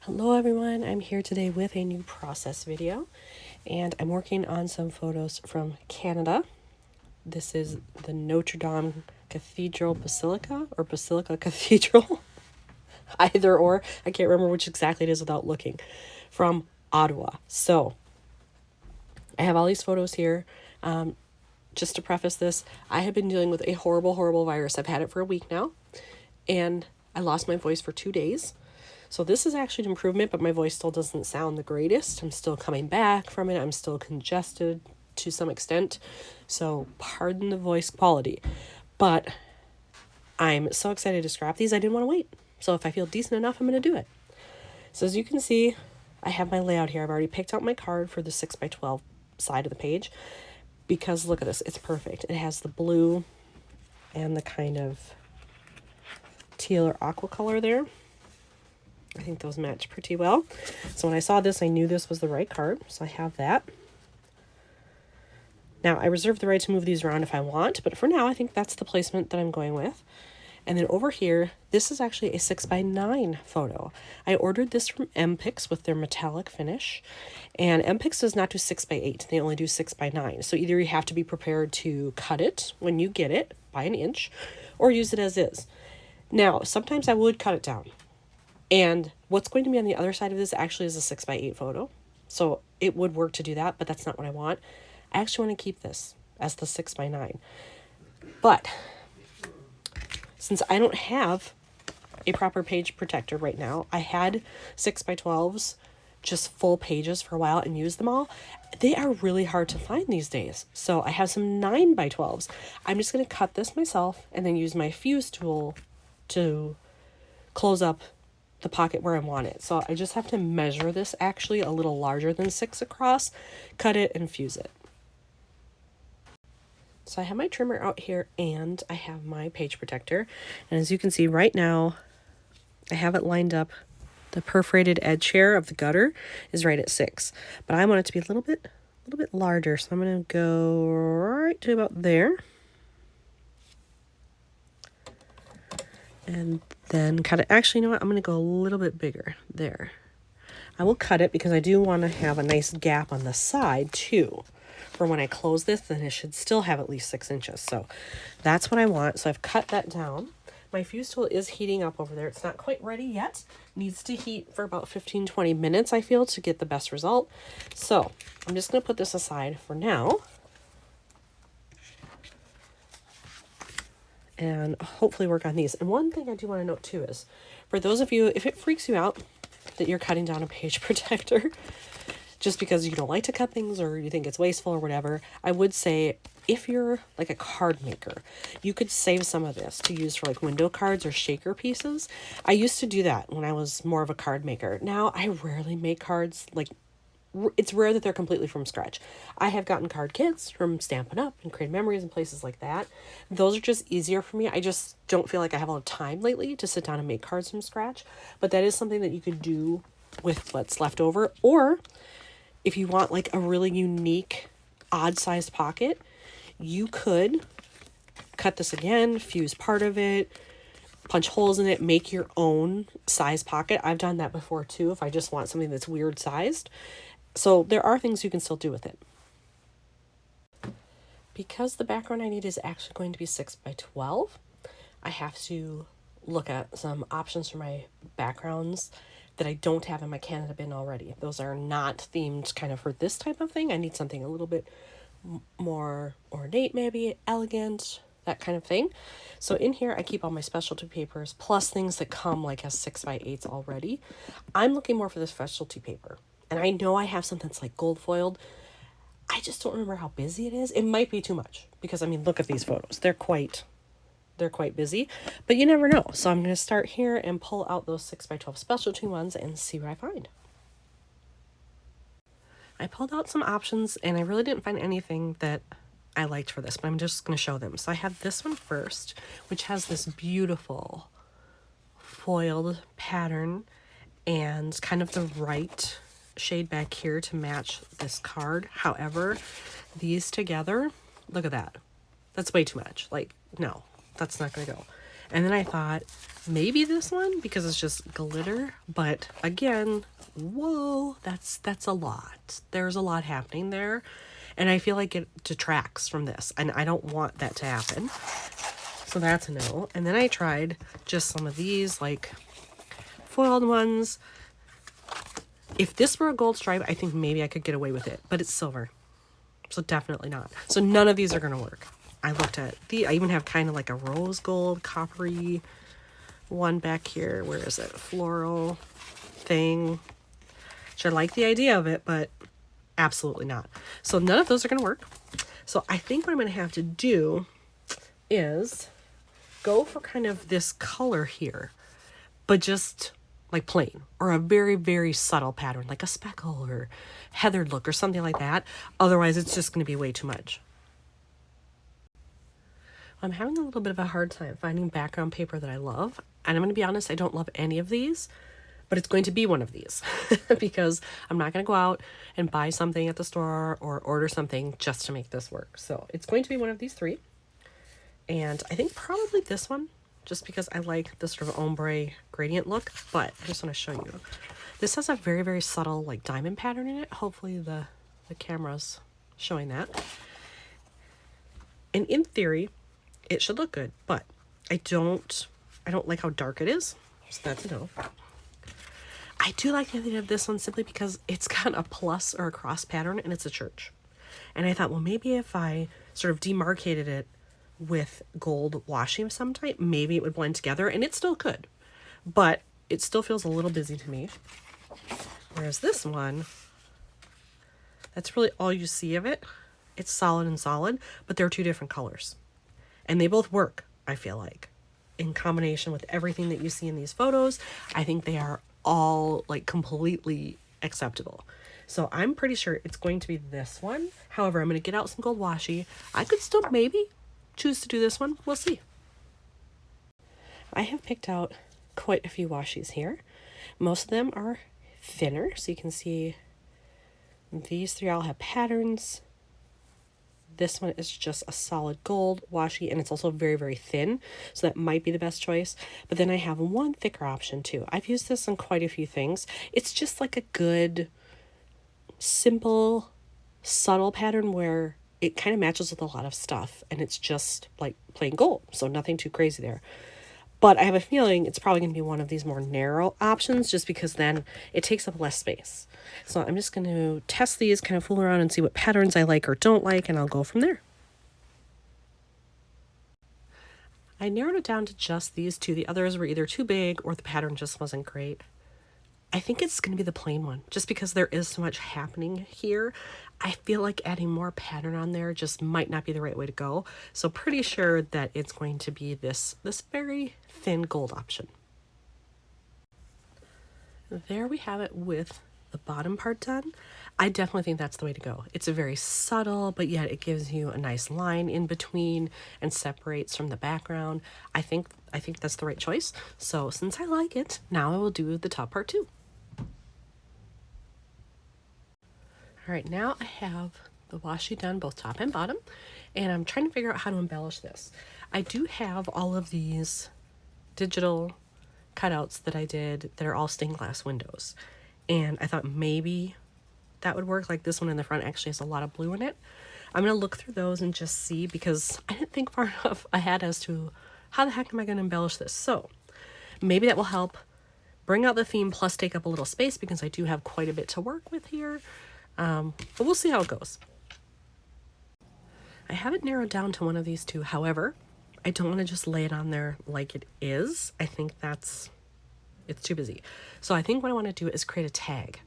Hello everyone, I'm here today with a new process video and I'm working on some photos from Canada. This is the Notre Dame Cathedral Basilica or Basilica Cathedral, either or, I can't remember which exactly it is without looking, from Ottawa. So I have all these photos here. Just to preface this, I have been dealing with a horrible virus. I've had it for a week now and I lost my voice for 2 days. So this is actually an improvement, but my voice still doesn't sound the greatest. I'm still coming back from it. I'm still congested to some extent. So pardon the voice quality. But I'm so excited to scrap these. I didn't want to wait. So if I feel decent enough, I'm going to do it. So as you can see, I have my layout here. I've already picked out my card for the 6x12 side of the page because look at this. It's perfect. It has the blue and the kind of teal or aqua color there. I think those match pretty well. So when I saw this, I knew this was the right card. So I have that. Now, I reserve the right to move these around if I want, but for now, I think that's the placement that I'm going with. And then over here, this is actually a 6x9 photo. I ordered this from MPix with their metallic finish. And MPix does not do 6x8. They only do 6x9. So either you have to be prepared to cut it when you get it by an inch or use it as is. Now, sometimes I would cut it down. And what's going to be on the other side of this actually is a 6x8 photo. So it would work to do that, but that's not what I want. I actually want to keep this as the 6x9. But since I don't have a proper page protector right now, I had 6x12s, just full pages for a while and used them all. They are really hard to find these days. So I have some 9x12s. I'm just going to cut this myself and then use my fuse tool to close up the pocket where I want it. So I just have to measure this actually a little larger than 6 across, cut it and fuse it. So I have my trimmer out here and I have my page protector. And as you can see right now, I have it lined up. The perforated edge here of the gutter is right at 6, but I want it to be a little bit larger. So I'm going to go right to about there. And then cut it. Actually, you know what? I'm going to go a little bit bigger there. I will cut it because I do want to have a nice gap on the side too. For when I close this, then it should still have at least 6 inches. So that's what I want. So I've cut that down. My fuse tool is heating up over there. It's not quite ready yet. Needs to heat for about 15-20 minutes, I feel, to get the best result. So I'm just going to put this aside for now. And hopefully work on these. And one thing I do want to note too is, for those of you, if it freaks you out that you're cutting down a page protector, just because you don't like to cut things or you think it's wasteful or whatever, I would say if you're like a card maker, you could save some of this to use for like window cards or shaker pieces. I used to do that when I was more of a card maker. Now I rarely make cards. Like, it's rare that they're completely from scratch. I have gotten card kits from Stampin' Up! And Create Memories and places like that. Those are just easier for me. I just don't feel like I have a lot of time lately to sit down and make cards from scratch. But that is something that you could do with what's left over. Or if you want like a really unique, odd-sized pocket, you could cut this again, fuse part of it, punch holes in it, make your own size pocket. I've done that before too if I just want something that's weird sized. So there are things you can still do with it. Because the background I need is actually going to be 6x12, I have to look at some options for my backgrounds that I don't have in my Canada bin already. Those are not themed kind of for this type of thing. I need something a little bit more ornate, maybe elegant, that kind of thing. So in here, I keep all my specialty papers plus things that come like as 6x8s already. I'm looking more for the specialty paper. And I know I have something that's like gold foiled. I just don't remember how busy it is. It might be too much because I mean, look at these photos. They're quite busy, but you never know. So I'm going to start here and pull out those 6x12 specialty ones and see what I find. I pulled out some options and I really didn't find anything that I liked for this, but I'm just going to show them. So I have this one first, which has this beautiful foiled pattern and kind of the right shade back here to match this card. However, these together, look at that. That's way too much. Like, no, that's not going to go. And then I thought maybe this one because it's just glitter, but again, whoa, that's a lot. There's a lot happening there, and I feel like it detracts from this, and I don't want that to happen. So that's a no. And then I tried just some of these like foiled ones. If this were a gold stripe, I think maybe I could get away with it, but it's silver, so definitely not. So none of these are gonna work. I looked at I even have kind of like a rose gold coppery one back here. Where is it? Floral thing. Which I like the idea of it, but absolutely not. So none of those are gonna work. So I think what I'm gonna have to do is go for kind of this color here, but just like plain, or a very, very subtle pattern, like a speckle or heathered look or something like that. Otherwise, it's just going to be way too much. I'm having a little bit of a hard time finding background paper that I love. And I'm going to be honest, I don't love any of these, but it's going to be one of these because I'm not going to go out and buy something at the store or order something just to make this work. So it's going to be one of these three. And I think probably this one, just because I like the sort of ombre gradient look, but I just want to show you. This has a very, very subtle like diamond pattern in it. Hopefully the camera's showing that. And in theory, it should look good, but I don't like how dark it is, so that's a no. I do like the idea of this one simply because it's got a plus or a cross pattern and it's a church. And I thought, well, maybe if I sort of demarcated it with gold washi of some type, maybe it would blend together, and it still could, but it still feels a little busy to me. Whereas this one, that's really all you see of it. It's solid and solid, but they're two different colors, and they both work, I feel like, in combination with everything that you see in these photos. I think they are all like completely acceptable. So I'm pretty sure it's going to be this one. However, I'm going to get out some gold washi. I could still maybe choose to do this one. We'll see. I have picked out quite a few washis here. Most of them are thinner, so you can see these three all have patterns. This one is just a solid gold washi, and it's also very, very thin, so that might be the best choice. But then I have one thicker option too. I've used this on quite a few things. It's just like a good, simple, subtle pattern where it kind of matches with a lot of stuff, and it's just like plain gold, so nothing too crazy there. But I have a feeling it's probably going to be one of these more narrow options, just because then it takes up less space. So I'm just going to test these, kind of fool around and see what patterns I like or don't like, and I'll go from there. I narrowed it down to just these two. The others were either too big or the pattern just wasn't great. I think it's going to be the plain one, just because there is so much happening here. I feel like adding more pattern on there just might not be the right way to go. So pretty sure that it's going to be this very thin gold option. There we have it with the bottom part done. I definitely think that's the way to go. It's a very subtle, but yet it gives you a nice line in between and separates from the background. I think that's the right choice. So since I like it, now I will do the top part too. All right, now I have the washi done, both top and bottom, and I'm trying to figure out how to embellish this. I do have all of these digital cutouts that I did that are all stained glass windows, and I thought maybe that would work. Like this one in the front actually has a lot of blue in it. I'm gonna look through those and just see, because I didn't think far enough ahead as to how the heck am I gonna embellish this. So maybe that will help bring out the theme plus take up a little space, because I do have quite a bit to work with here. But we'll see how it goes. I have it narrowed down to one of these two. However, I don't want to just lay it on there like it is. I think it's too busy. So I think what I want to do is create a tag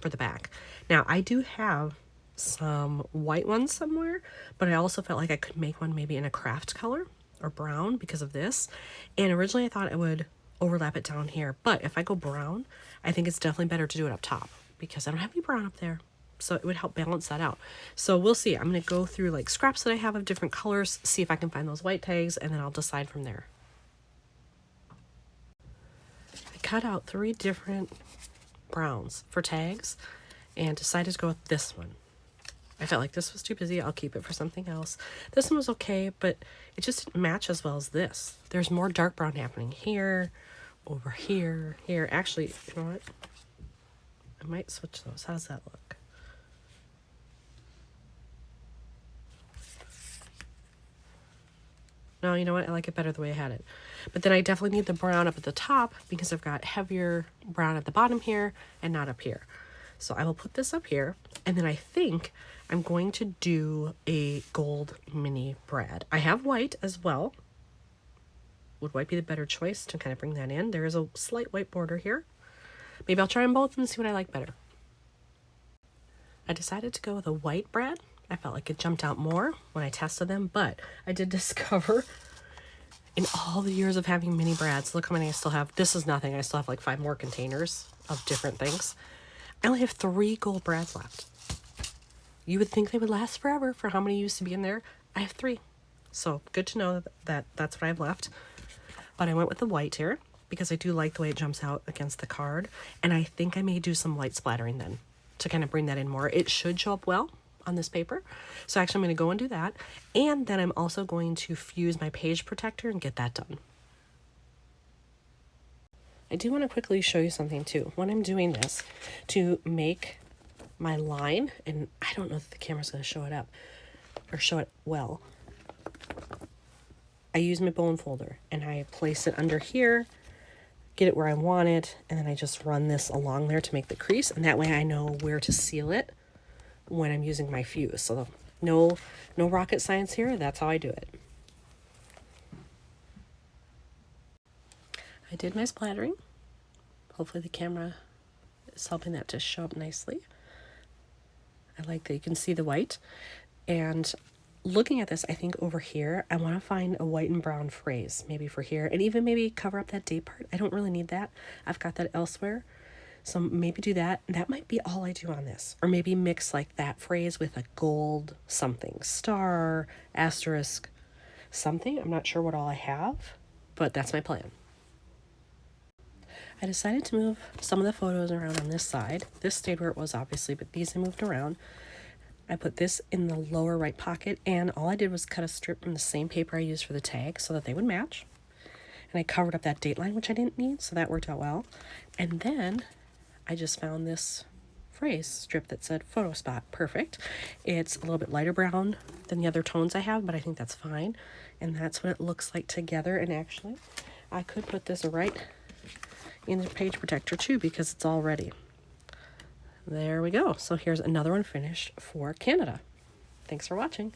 for the back. Now, I do have some white ones somewhere, but I also felt like I could make one maybe in a craft color or brown because of this. And originally I thought I would overlap it down here, but if I go brown, I think it's definitely better to do it up top because I don't have any brown up there. So it would help balance that out. So we'll see. I'm going to go through like scraps that I have of different colors, see if I can find those white tags, and then I'll decide from there. I cut out 3 different browns for tags and decided to go with this one. I felt like this was too busy. I'll keep it for something else. This one was okay, but it just didn't match as well as this. There's more dark brown happening here, over here, here. Actually, you know what? I might switch those. How does that look? No, you know what? I like it better the way I had it. But then I definitely need the brown up at the top because I've got heavier brown at the bottom here and not up here. So I will put this up here, and then I think I'm going to do a gold mini brad. I have white as well. Would white be the better choice to kind of bring that in? There is a slight white border here. Maybe I'll try them both and see what I like better. I decided to go with a white brad. I felt like it jumped out more when I tested them, but I did discover in all the years of having mini brads, look how many I still have. This is nothing. I still have like 5 more containers of different things. I only have 3 gold brads left. You would think they would last forever for how many used to be in there. I have 3. So good to know that that's what I have left. But I went with the white here because I do like the way it jumps out against the card. And I think I may do some light splattering then to kind of bring that in more. It should show up well on this paper. So actually I'm going to go and do that. And then I'm also going to fuse my page protector and get that done. I do want to quickly show you something too. When I'm doing this to make my line, and I don't know if the camera's going to show it up or show it well. I use my bone folder and I place it under here, get it where I want it, and then I just run this along there to make the crease, and that way I know where to seal it when I'm using my fuse. So no rocket science here. That's how I do it. I did my splattering. Hopefully the camera is helping that to show up nicely. I like that you can see the white. And looking at this, I think over here, I want to find a white and brown phrase, maybe for here, and even maybe cover up that date part. I don't really need that. I've got that elsewhere. So maybe do that. That might be all I do on this. Or maybe mix like that phrase with a gold something, star, asterisk, something. I'm not sure what all I have, but that's my plan. I decided to move some of the photos around on this side. This stayed where it was, obviously, but these I moved around. I put this in the lower right pocket, and all I did was cut a strip from the same paper I used for the tag so that they would match. And I covered up that date line, which I didn't need, so that worked out well. And then I just found this phrase strip that said photo spot. Perfect. It's a little bit lighter brown than the other tones I have, but I think that's fine. And that's what it looks like together. And actually, I could put this right in the page protector too because it's all ready. There we go. So here's another one finished for Canada. Thanks for watching.